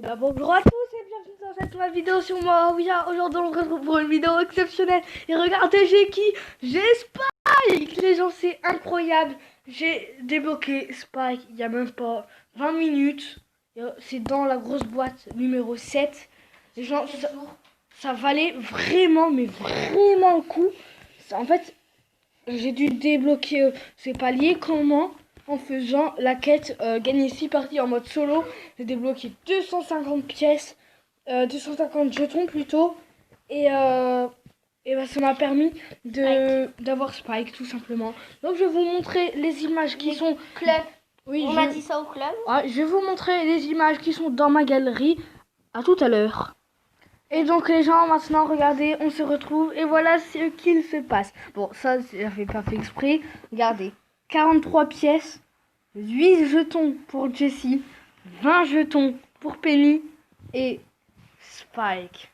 Bonjour à tous et bienvenue dans cette nouvelle vidéo sur moi. Oui, aujourd'hui on se retrouve pour une vidéo exceptionnelle. Et regardez, j'ai qui? J'ai Spike. Les gens, c'est incroyable. J'ai débloqué Spike il y a même pas 20 minutes. C'est dans la grosse boîte numéro 7. Les gens, ça valait vraiment, mais vraiment le coup. En fait, j'ai dû débloquer ces paliers. Comment? En faisant la quête gagner 6 parties en mode solo. J'ai débloqué 250 pièces, 250 jetons plutôt. Et bah, ça m'a permis d'avoir Spike tout simplement. Donc je vais vous montrer les images qui sont... Club. Oui, On m'a dit ça au club. Ah, je vais vous montrer les images qui sont dans ma galerie. À tout à l'heure. Et donc les gens, maintenant, regardez, on se retrouve et voilà ce qu'il se passe. Bon, ça, j'avais pas fait exprès. Regardez, 43 pièces, 8 jetons pour Jessie, 20 jetons pour Penny et Spike.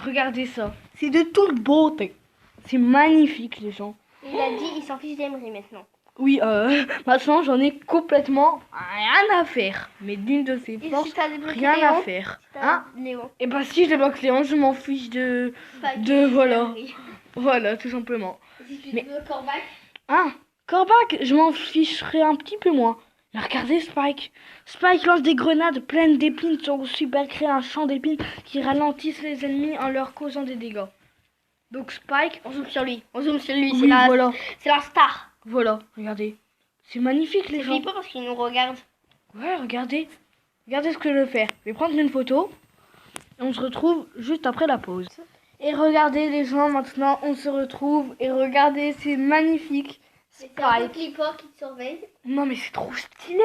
Regardez ça, c'est de toute beauté. C'est magnifique, les gens. Il a dit il s'en fiche d'Emery maintenant. Oui, maintenant j'en ai complètement rien à faire. Mais d'une de ces forces, rien à faire. Hein? Léon. Et bah si je débloque Léon, je m'en fiche de voilà. Voilà, tout simplement. Si tu Mais veux Corbac. ah, Corbac, je m'en ficherai un petit peu moins. Mais regardez Spike. Spike lance des grenades pleines d'épines sur Super créer un champ d'épines qui ralentissent les ennemis en leur causant des dégâts. Donc Spike, On zoome sur lui. On zoome sur lui. oui, voilà. C'est la star. Voilà, regardez. C'est magnifique les C'est gens. flippant parce qu'il nous regarde. Ouais, regardez. Regardez ce que je vais faire. Je vais prendre une photo. Et on se retrouve juste après la pause. Et regardez les gens, maintenant on se retrouve. Et regardez, c'est magnifique. C'est un peu flippant qui te surveille. Non mais c'est trop stylé.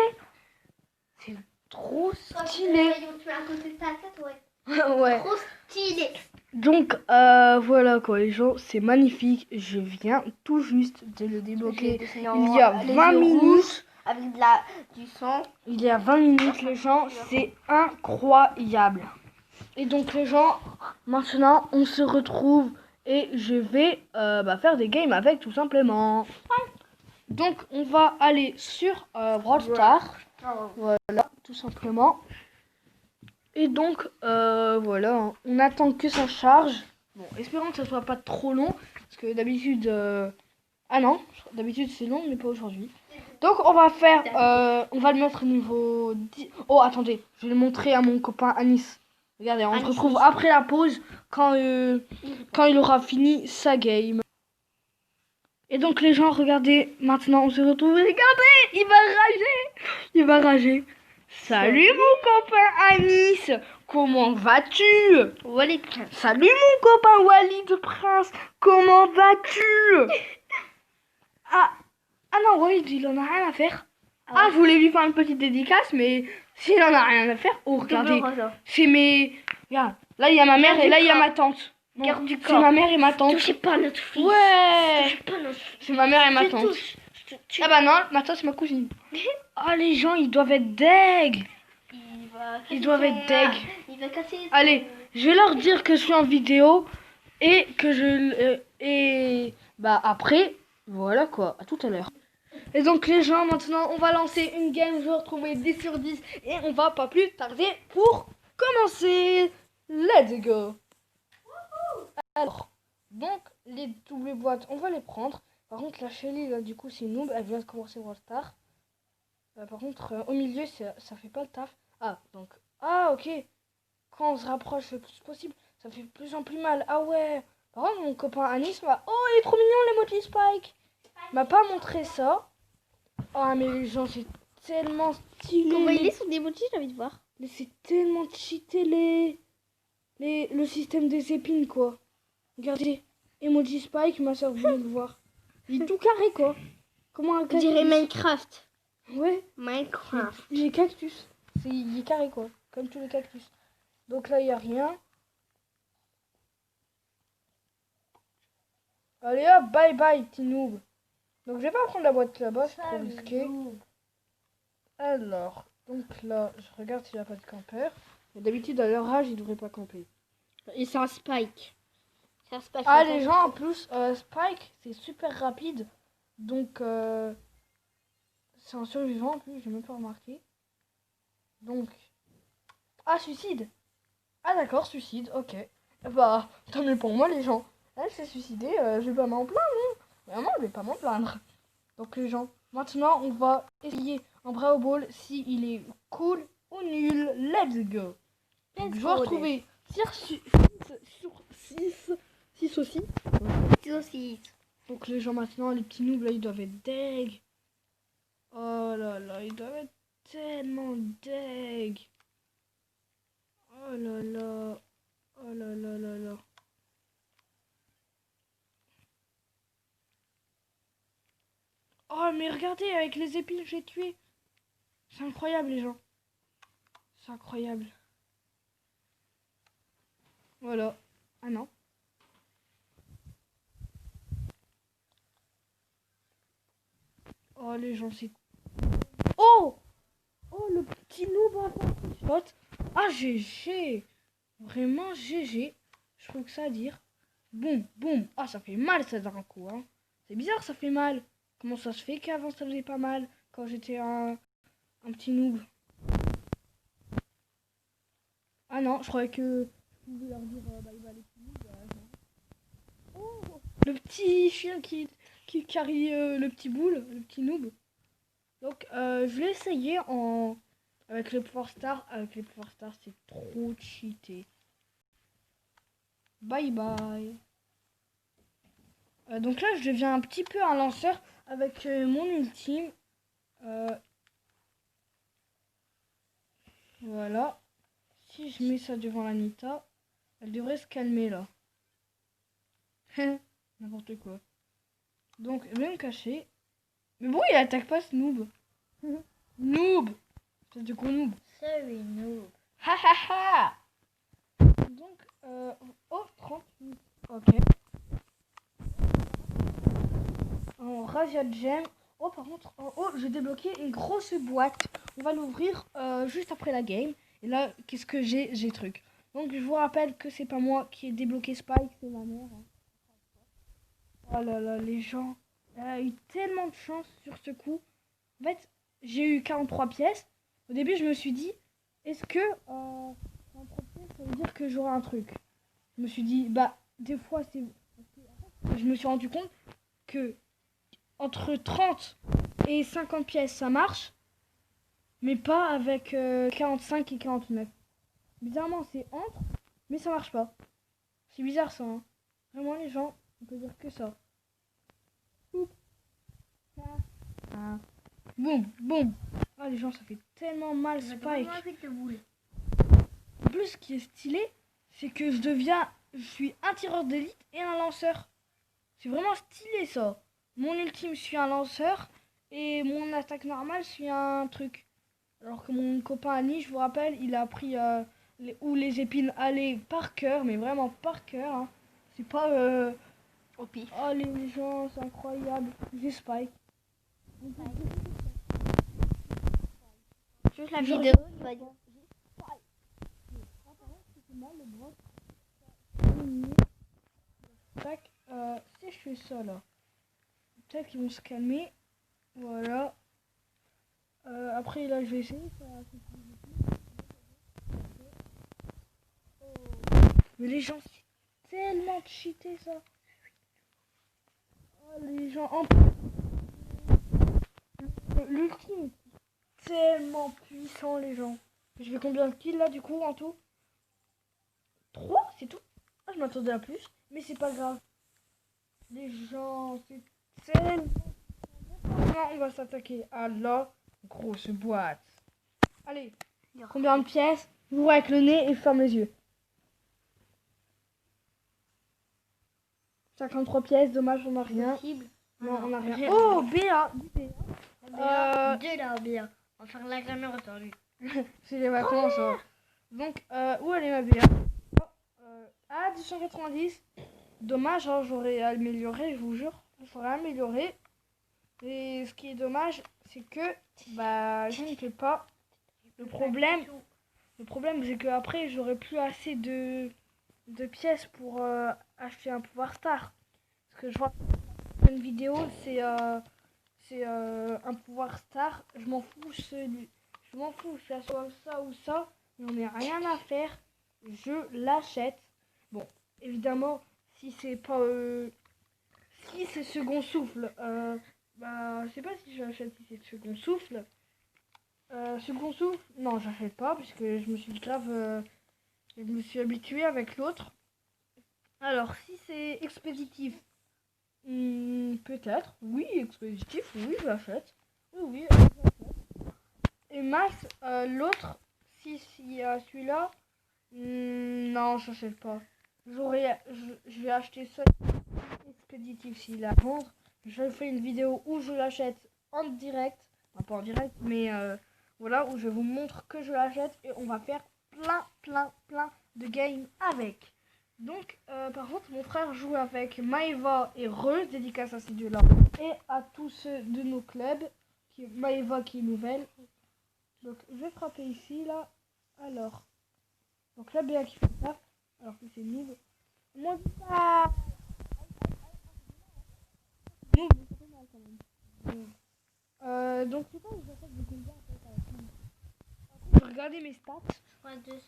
C'est trop stylé. Tu mets à côté de ta tête, ouais. Ouais. Trop stylé. Donc voilà quoi les gens, c'est magnifique. Je viens tout juste de le débloquer. Il y a 20 minutes. Avec du sang. Il y a 20 minutes les gens, c'est incroyable. Et donc les gens, maintenant on se retrouve et je vais faire des games avec tout simplement. Donc on va aller sur Brawl Stars. Voilà, tout simplement. Et donc voilà, hein, on attend que ça charge. Bon, espérons que ça soit pas trop long. Parce que d'habitude... Ah non, d'habitude c'est long mais pas aujourd'hui. Donc on va faire... on va le mettre niveau 10. Oh attendez, je vais le montrer à mon copain Anis. Regardez, on se retrouve après la pause quand il aura fini sa game. Et donc les gens, regardez, maintenant on se retrouve. Regardez, il va rager. Il va rager. Salut mon copain Anis. Comment vas-tu? Walid. Salut mon copain Walid Prince. Comment vas-tu? Ah non, Walid, il en a rien à faire. Ah, je voulais lui faire une petite dédicace, mais s'il en a rien à faire, oh regardez, c'est mes... Regarde, là il y a ma mère et là il y a ma tante. Garde du corps. C'est ma mère et ma tante. Touchez pas notre fils. Ouais. Touchez pas notre fils. C'est ma mère et ma tante. Ah bah non, ma tante c'est ma cousine. Oh les gens, ils doivent être deg. Ils doivent être deg. Il va casser. Allez, je vais leur dire que je suis en vidéo et que et bah après, voilà quoi, à tout à l'heure. Et donc les gens, maintenant on va lancer une game, je vais retrouver 10 sur 10 et on va pas plus tarder pour commencer. Let's go. Alors, donc les doubles boîtes, on va les prendre. Par contre la Shelly là du coup c'est une noob, elle vient de commencer Brawl Stars. Par contre au milieu ça fait pas le taf. Ah donc, ah ok. Quand on se rapproche le plus possible, ça fait de plus en plus mal. Ah ouais. Par contre mon copain Anis m'a... Oh il est trop mignon l'emoji Spike. M'a pas montré ça. Oh mais les gens c'est tellement stylé. Comment il est son emoji, j'ai envie de voir. Mais c'est tellement cheaté le système des épines quoi. Regardez, emoji Spike, ma soeur voulait le voir. Il est tout carré quoi. Comment un On cactus? dirait Minecraft. Ouais. Minecraft. Il est cactus. Il est carré quoi. Comme tous les cactus. Donc là il n'y a rien. Allez hop, bye bye petit noob. Donc je vais pas prendre la boîte là-bas, c'est trop risqué. Alors, donc là, je regarde s'il n'y a pas de campeur. D'habitude à leur âge, ils devraient pas camper. Et c'est un Spike. C'est un Spike. Ah les gens en plus, Spike c'est super rapide. Donc c'est un survivant en plus, j'ai même pas remarqué. Donc... Ah, suicide. Ah d'accord, suicide, ok. Bah, tant mieux pour moi les gens. Elle s'est suicidée, je vais pas m'en plaindre. Hein. Vraiment, je vais pas m'en plaindre. Donc les gens, maintenant on va essayer un Brawl Ball si il est cool ou nul. Let's go. Donc, je dois retrouver 6 aussi. 6 aussi. Donc les gens maintenant, les petits noobs là, ils doivent être deg. Oh là là, ils doivent être tellement deg. Oh là là. Oh là là là là. Oh mais regardez, avec les épines, j'ai tué. C'est incroyable les gens. C'est incroyable. Voilà. Ah non. Oh les gens, c'est... Oh! Oh le petit noob en spot. Ah GG. Vraiment GG. Je trouve que ça à dire. Boum, boum. Ah ça fait mal ça d'un coup. Hein. C'est bizarre, ça fait mal. Comment ça se fait qu'avant ça faisait pas mal quand j'étais un petit noob. Ah non, je croyais que je pouvais leur dire bye bye les petits noobs. Oh, le petit chien qui carry le petit boule, le petit noob. Donc je l'ai essayé avec les pouvoirs stars. Avec les pouvoirs stars, c'est trop cheaté. Bye bye. Donc là, je deviens un petit peu un lanceur avec mon ultime. Voilà. Si je mets ça devant la Nita, elle devrait se calmer là. N'importe quoi. Donc, je vais me cacher. Mais bon, il attaque pas ce noob. Noob. C'est du gros noob. C'est une noob. Ha ha ha. Donc, oh, 38. Ok. En Razzia Gem. Oh, par contre, oh, j'ai débloqué une grosse boîte. On va l'ouvrir juste après la game. Et là, qu'est-ce que j'ai? J'ai truc. Donc, je vous rappelle que c'est pas moi qui ai débloqué Spike, c'est ma mère. Hein. Oh là là, les gens. Elle a eu tellement de chance sur ce coup. En fait, j'ai eu 43 pièces. Au début, je me suis dit, est-ce que 43 pièces, ça veut dire que j'aurai un truc? Je me suis dit, bah, des fois, c'est... Je me suis rendu compte que entre 30 et 50 pièces, ça marche. Mais pas avec 45 et 49. Bizarrement, c'est entre, mais ça marche pas. C'est bizarre, ça. Hein. Vraiment, les gens, on peut dire que ça. Boum, boum. Ah, les gens, ça fait tellement mal, Spike. En plus, ce qui est stylé, c'est que je suis un tireur d'élite et un lanceur. C'est vraiment stylé, ça. Mon ultime, je suis un lanceur et mon attaque normale, je suis un truc. Alors que mon copain Annie, je vous rappelle, il a appris où les épines allaient par cœur, mais vraiment par cœur. Hein. C'est pas... Au pif. Oh, les gens, c'est incroyable. J'ai Spike. Juste la vidéo, il va dire. Tac, si je fais ça là, peut-être qu'ils vont se calmer. Voilà. Après là, je vais essayer. Mais les gens, c'est tellement cheaté ça. Oh, les gens, en l'ultime, tellement puissant les gens. Je fais combien de kills là du coup en tout? 3, c'est tout. Ah, je m'attendais à plus, mais c'est pas grave. Les gens, c'est tellement... Maintenant, on va s'attaquer à la grosse boîte. Allez, combien de pièces? J'ouvre avec le nez et je ferme les yeux. 53 pièces, dommage, on n'a rien. Non, on n'a rien. Oh, BA. BA. Enfin, on l'a jamais entendu. C'est les vacances. Donc, où elle est ma BA? Ah, 290. Dommage, hein, j'aurais amélioré, je vous jure. J'aurais amélioré. Et ce qui est dommage, c'est que bah je ne peux pas. Le problème c'est que après j'aurais plus assez de pièces pour acheter un pouvoir star. Parce que je vois une vidéo, c'est un pouvoir star. Je m'en fous, je m'en fous, que ça soit ça ou ça. J'en ai rien à faire. Je l'achète. Bon, évidemment, si c'est pas... si c'est second souffle, bah, je sais pas si je l'achète si c'est second souffle. Second souffle, non, j'achète pas, puisque je me suis grave... je me suis habituée avec l'autre. Alors, si c'est expéditif, peut-être. Oui, expéditif, oui, je l'achète. Oui, oui, je l'achète. Et Max, l'autre, si celui-là, non, j'achète pas. Je vais acheter ça expéditif s'il a à vendre. Je fais une vidéo où je l'achète en direct. Enfin, pas en direct, mais voilà, où je vous montre que je l'achète et on va faire plein de games avec. Donc, par contre, mon frère joue avec Maeva et Re, dédicace à ces deux-là. Et à tous ceux de nos clubs, Maeva qui est nouvelle. Donc, je vais frapper ici, là. Alors, donc là, Béa qui fait ça, alors que c'est noob. Moi, ça noob, ça fait mal quand même. Donc, c'est pas que j'achète des combien en fait à la fin. Je vais regarder mes stats. Ouais, 200.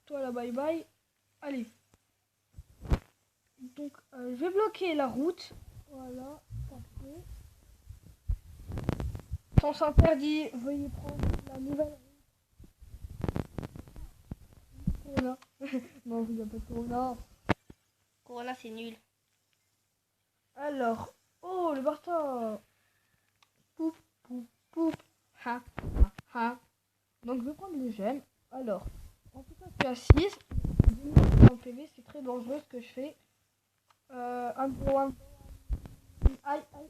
Toi, là, bye bye. Allez. Donc, je vais bloquer la route. Voilà, parfait. Sens interdit, veuillez prendre la nouvelle Corona. Non, il n'y a pas de Corona. Corona, c'est nul. Alors, oh, le Barça. Poup, poup, poup. Ha, ha. Donc, je vais prendre les gemmes. Alors, en tout cas, je suis à 6. En PV, c'est très dangereux ce que je fais. 1-0-1. Aïe, aïe, aïe.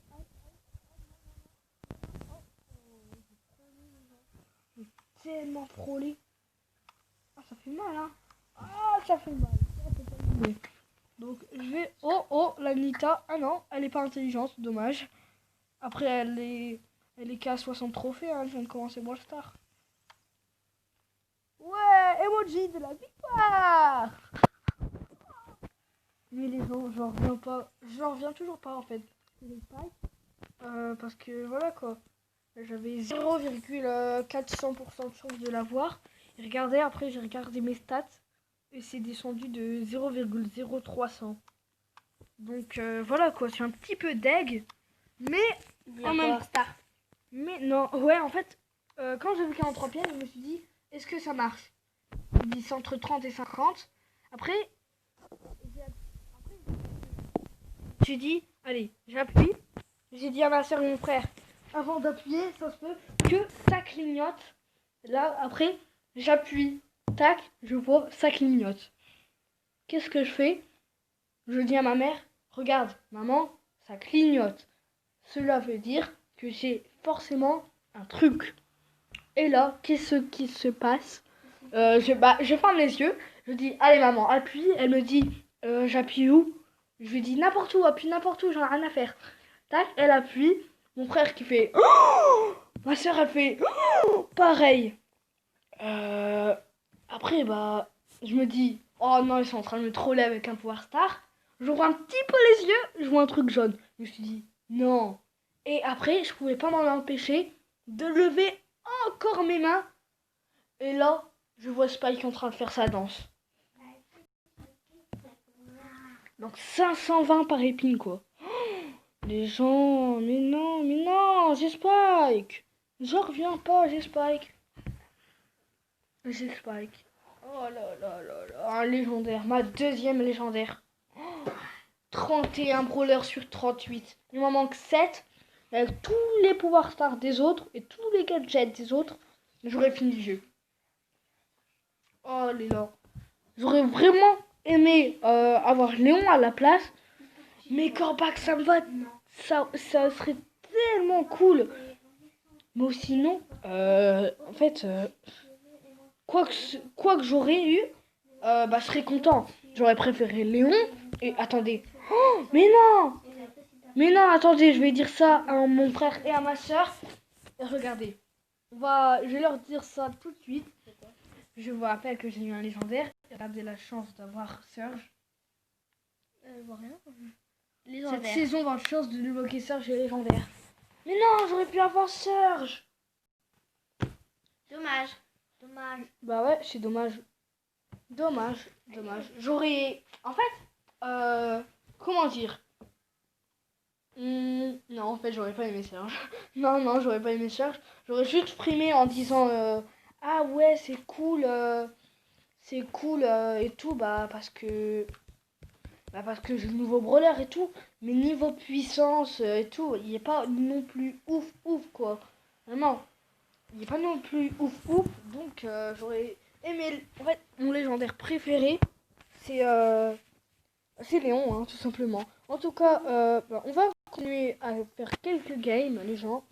J'ai tellement frôlé. Ah, ça fait mal, hein. Ah, ça fait mal. Donc, je vais... Oh, oh, la Nita. Ah non, elle est pas intelligente, dommage. Après, elle est qu'à 60 trophées, hein. Elle vient de commencer Brawl Stars. Ouais, emoji de la victoire. Mais les gens, j'en reviens toujours pas en fait. Parce que voilà quoi. J'avais 0,400% de chance de l'avoir. Et regardez, après j'ai regardé mes stats. Et c'est descendu de 0,0300. Donc voilà quoi, c'est un petit peu deg. Mais En même Star. Mais non, ouais en fait, quand j'ai vu 43 pièces, je me suis dit, est-ce que ça marche? Il dit c'est entre 30 et 50. Après, j'ai dit, allez, j'appuie. J'ai dit à ma soeur et mon frère, avant d'appuyer, ça se peut que ça clignote. Là, après, j'appuie. Tac, je vois, ça clignote. Qu'est-ce que je fais? Je dis à ma mère, regarde, maman, ça clignote. Cela veut dire que j'ai forcément un truc. Et là, qu'est-ce qui se passe? Je ferme les yeux. Je dis, allez maman, appuie. Elle me dit, j'appuie où? Je lui dis, n'importe où, appuie n'importe où, j'en ai rien à faire. Tac, elle appuie. Mon frère qui fait, oh, ma soeur elle fait, oh, pareil. Après, bah, je me dis, oh non, ils sont en train de me troller avec un pouvoir star. J'ouvre un petit peu les yeux, je vois un truc jaune. Je me suis dit, non. Et après, je pouvais pas m'en empêcher de lever encore mes mains. Et là, je vois Spike en train de faire sa danse. Donc 520 par épine, quoi. Les gens, mais non, j'ai Spike. Je reviens pas, j'ai Spike. J'ai Spike. Oh là là là là, un légendaire, ma deuxième légendaire. 31 brawlers sur 38. Il m'en manque 7. Avec tous les pouvoirs stars des autres et tous les gadgets des autres, j'aurais fini le jeu. Oh les là. J'aurais vraiment aimé avoir Léon à la place. Mais Corbac, ça me va. Ça serait tellement cool. Mais sinon, en fait, quoi que j'aurais eu, bah, je serais content. J'aurais préféré Léon. Et attendez. Oh, mais non! Mais non, attendez, je vais dire ça à mon frère et à ma soeur. Regardez. Je vais leur dire ça tout de suite. Je vous rappelle que j'ai eu un légendaire. Regardez la chance d'avoir Surge. Je vois rien. Cette saison, on va avoir chance de débloquer Surge et légendaire. Mais non, j'aurais pu avoir Surge. Dommage. Dommage. Bah ouais, c'est dommage. Dommage. J'aurais... En fait, comment dire? Non, en fait, j'aurais pas aimé Serge. Non, j'aurais pas aimé Serge. J'aurais juste primé en disant ah ouais, c'est cool et tout, parce que j'ai le nouveau brawler et tout. Mais niveau puissance et tout, il est pas non plus ouf, quoi. Vraiment, il est pas non plus ouf. Donc, j'aurais aimé. En fait, mon légendaire préféré, c'est Léon, hein, tout simplement. En tout cas, on va continuer à faire quelques games, les gens.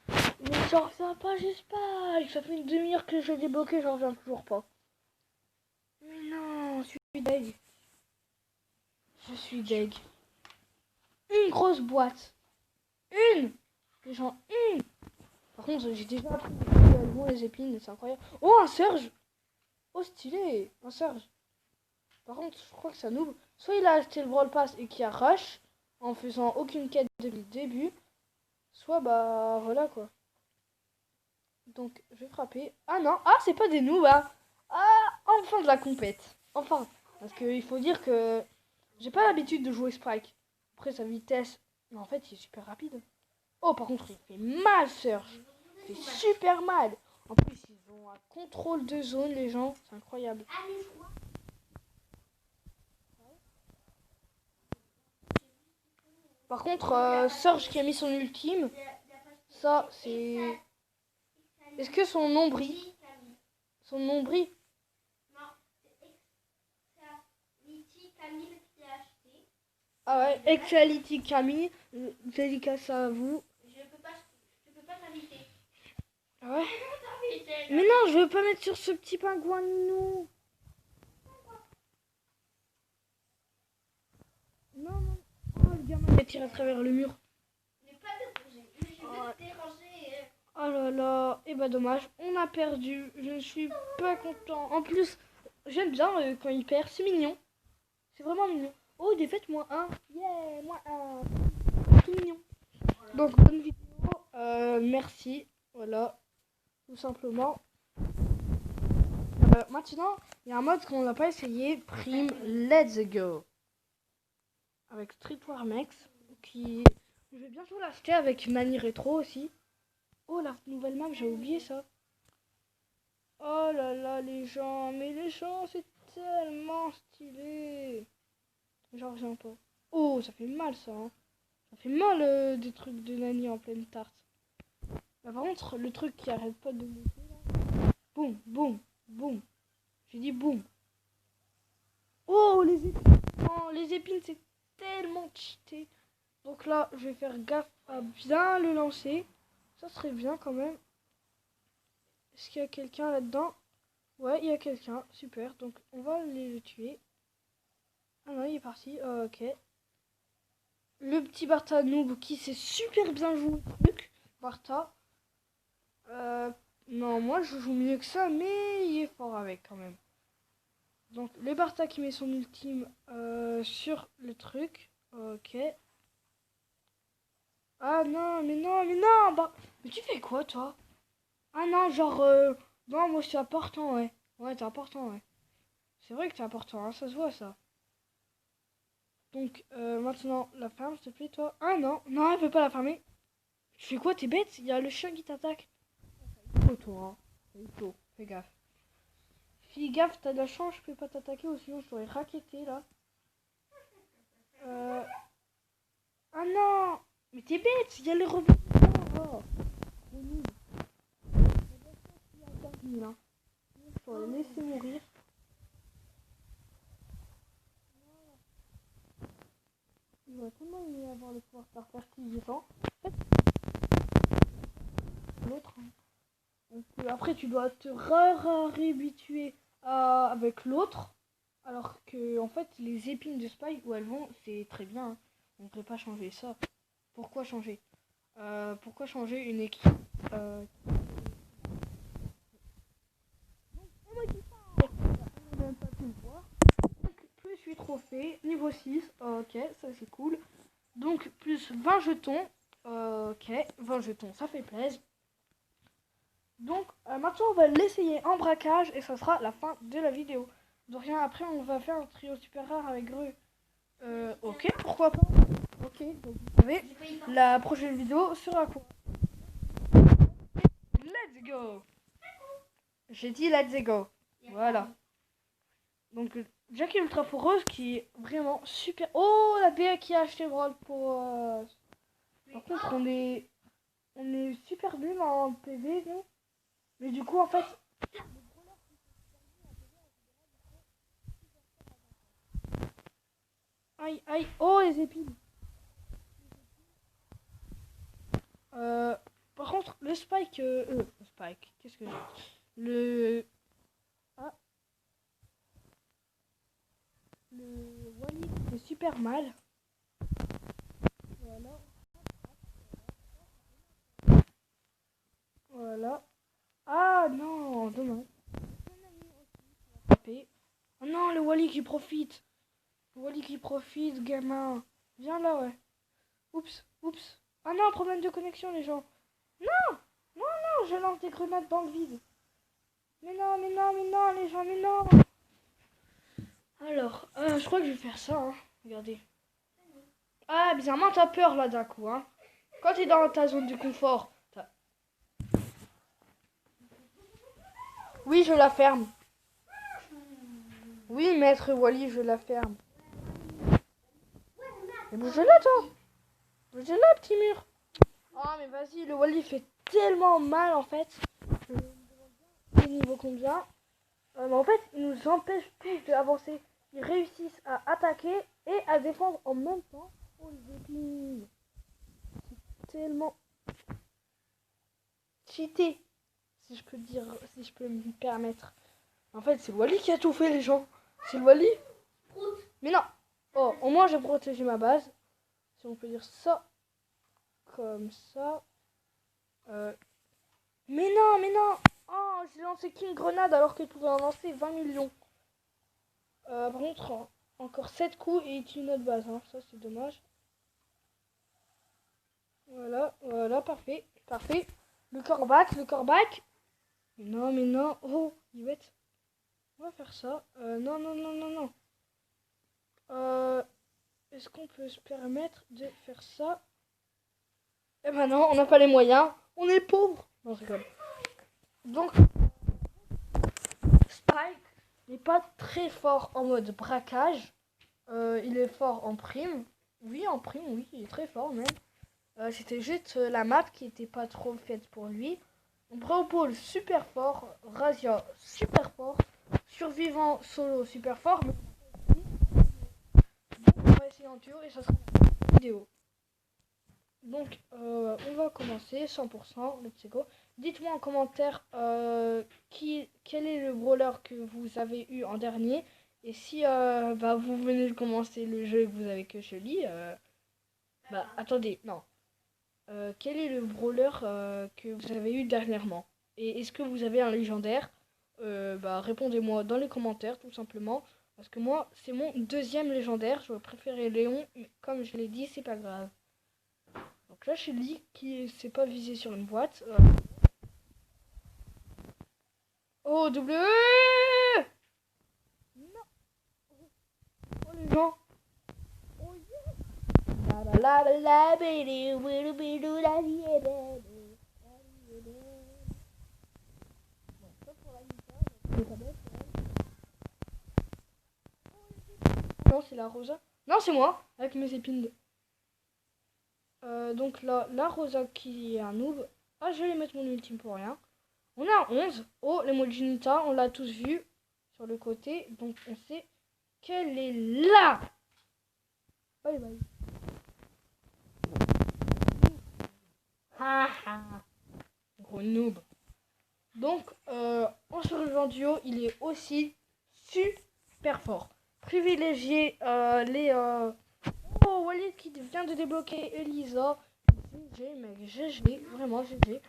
Mais genre, ça va pas, j'espère. Ça fait une demi-heure que je l'ai débloqué, j'en reviens toujours pas. Mais non, je suis deg. Une grosse boîte. Une. Les gens, une. Par contre, j'ai déjà appris les épines, c'est incroyable. Oh, un Surge. Oh, stylé. Un Surge. Par contre, je crois que ça noob. Soit il a acheté le Brawl Pass et qui a rush en faisant aucune quête depuis le début. Soit bah voilà quoi. Donc je vais frapper. Ah non, c'est pas des noobs hein. Ah, enfin de la compète. Enfin. Parce qu'il faut dire que j'ai pas l'habitude de jouer Spike. Après sa vitesse. Mais en fait il est super rapide. Oh par contre il fait mal Surge. Il fait super mal. En plus ils ont un contrôle de zone les gens. C'est incroyable. Par contre, Surge qui a mis son ultime, ça c'est... Est-ce que son nombril... Son nombril... Ah ouais, Exality Camille, dédicace à vous. Je peux pas t'inviter. Ah ouais. Mais non, je veux pas mettre sur ce petit pingouin Ninou. Non. Oh, le gamin il a tiré à travers le mur. Oh là là, et bah dommage, on a perdu, je ne suis pas content. En plus, j'aime bien quand il perd, c'est mignon. C'est vraiment mignon. Oh, défaite, moins 1. Yeah, moins 1. Tout mignon. Donc, bonne vidéo. Merci. Voilà. Tout simplement. Maintenant, il y a un mode qu'on n'a pas essayé. Prime Let's Go. Avec Street War Max. Qui... Je vais bientôt l'acheter avec Mani Retro aussi. Oh, la nouvelle map, j'ai oublié ça. Oh là là, les gens. Mais les gens, c'est tellement stylé. J'en reviens pas. Oh, ça fait mal ça. Hein. Ça fait mal des trucs de Nani en pleine tarte. Bah, par contre, le truc qui arrête pas de monter là. Boum. J'ai dit boum. Oh, les épines. Oh, les épines, c'est tellement cheaté. Donc là, je vais faire gaffe à bien le lancer. Ça serait bien quand même. Est-ce qu'il y a quelqu'un là-dedans? Ouais, il y a quelqu'un. Super. Donc, on va aller le tuer. Ah non, il est parti. Oh, ok. Le petit Bartha noob qui sait super bien jouer le truc. Bartha. Non, moi je joue mieux que ça, mais il est fort avec quand même. Donc, le Bartha qui met son ultime sur le truc. Ok. Ah non, mais non, bah... Mais tu fais quoi, toi? Ah non, genre... Non, moi, c'est important, ouais. Ouais, t'es important, ouais. C'est vrai que t'es important, hein, ça se voit, ça. Donc, maintenant, la ferme, s'il te plaît, toi. Ah non, elle veut pas la fermer. Tu fais quoi, t'es bête? Il y a le chien qui t'attaque. Oh, toi, hein. Oh, fais gaffe. Fais gaffe, t'as de la chance, je peux pas t'attaquer, ou sinon je t'aurais raquetté, là. Ah non! Mais t'es bête, il y a le rebond. Oh. Je vais le laisser mourir. Il va tellement aimer avoir le pouvoir par terre qui défend. L'autre. Hein. Après, tu dois te réhabituer avec l'autre. Alors que, en fait, les épines de Spike, où elles vont, c'est très bien. Hein. On ne peut pas changer ça. Pourquoi changer Pourquoi changer une équipe Plus 8 trophées, niveau 6, ok, ça c'est cool. Donc plus 20 jetons, ok, 20 jetons, ça fait plaisir. Donc maintenant on va l'essayer en braquage et ça sera la fin de la vidéo. De rien, après on va faire un trio super rare avec Greux. Ok, pourquoi pas. Ok, donc vous savez, la prochaine vidéo sera quoi? Let's go. J'ai dit let's go. Voilà. Donc Jackie Ultra Foreuse qui est vraiment super. Oh, la BA qui a acheté Brawl pour... Par contre on est super nul en PV, nous. Mais du coup en fait... Aïe, aïe, oh les épines. Par contre, le Spike, le Spike, qu'est-ce que j'ai? Le... Ah. Le Wally fait super mal. Voilà. Voilà. Ah non, dommage. Oh non, le Wally qui profite. Le Wally qui profite, gamin. Viens là, ouais. Oups, oups. Ah non, problème de connexion, les gens. Non, non, non, je lance des grenades dans le vide. Mais non, mais non, mais non, les gens, mais non. Alors, je crois que je vais faire ça, hein. Regardez. Ah, bizarrement, t'as peur là d'un coup, hein. Quand t'es dans ta zone de confort. Oui, je la ferme. Oui, maître Wally, je la ferme. Mais bougez là, toi. Bougez là, petit mur. Oh, mais vas-y, le Wally fait tellement mal, en fait. Niveau combien mais en fait, ils nous empêchent tous d'avancer. Ils réussissent à attaquer et à défendre en même temps. Oh, les épines. C'est tellement cheaté, si je peux dire, si je peux me permettre. En fait, c'est le Wally qui a tout fait, les gens. C'est le Wally. Mais non. Oh, au moins j'ai protégé ma base. Si on peut dire ça. Comme ça. Mais non, mais non. Oh, j'ai lancé qu'une grenade alors qu'il pouvait en lancer 20 millions. Par contre, encore 7 coups et il tue notre base. Hein. Ça, c'est dommage. Voilà, voilà, parfait, parfait. Le corbac. Non, mais non. Oh, Yvette. On va faire ça. Non, non, non, non, non. Est-ce qu'on peut se permettre de faire ça? Eh ben non, on n'a pas les moyens. On est pauvre. Non, c'est comme. Donc, Spike n'est pas très fort en mode braquage. Il est fort en prime. Oui, en prime, oui, il est très fort même. C'était juste la map qui était pas trop faite pour lui. Brawl Ball super fort. Razia super fort. Survivant solo super fort. Mais... on va essayer en duo et ça sera la vidéo. Donc, on va commencer 100%. Let's go. Dites-moi en commentaire quel est le brawler que vous avez eu en dernier. Et si vous venez de commencer le jeu et que vous avez que Shelly, attendez, non. Quel est le brawler que vous avez eu dernièrement? Et est-ce que vous avez un légendaire? Répondez-moi dans les commentaires tout simplement. Parce que moi, c'est mon deuxième légendaire. J'aurais préféré Léon, mais comme je l'ai dit, c'est pas grave. Donc là, Shelly qui s'est pas visé sur une boîte. Oh, W! Non! Oh, les gens! Oh, yeah! La la la baby, la non, c'est la Rosa. Non, c'est moi, avec mes épines. Donc là, la Rosa qui est un noob. Ah, je vais mettre mon ultime pour rien. On est à 11. Oh, l'emoji Nita, on l'a tous vu sur le côté. Donc on sait qu'elle est là. Bye bye. Gros noob. Donc, en survivant duo, il est aussi super fort. Privilégier les... Oh, Walid qui vient de débloquer Elisa. GG, mec, GG, vraiment GG.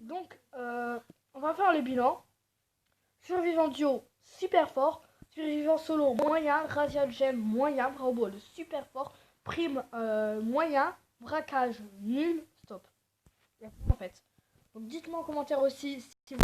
Donc, on va faire les bilans. Survivant duo, super fort. Survivant solo, moyen. Razia Gem, moyen. Brawl Ball, super fort. Prime, moyen. Braquage, nul. Stop. En fait. Donc dites-moi en commentaire aussi si vous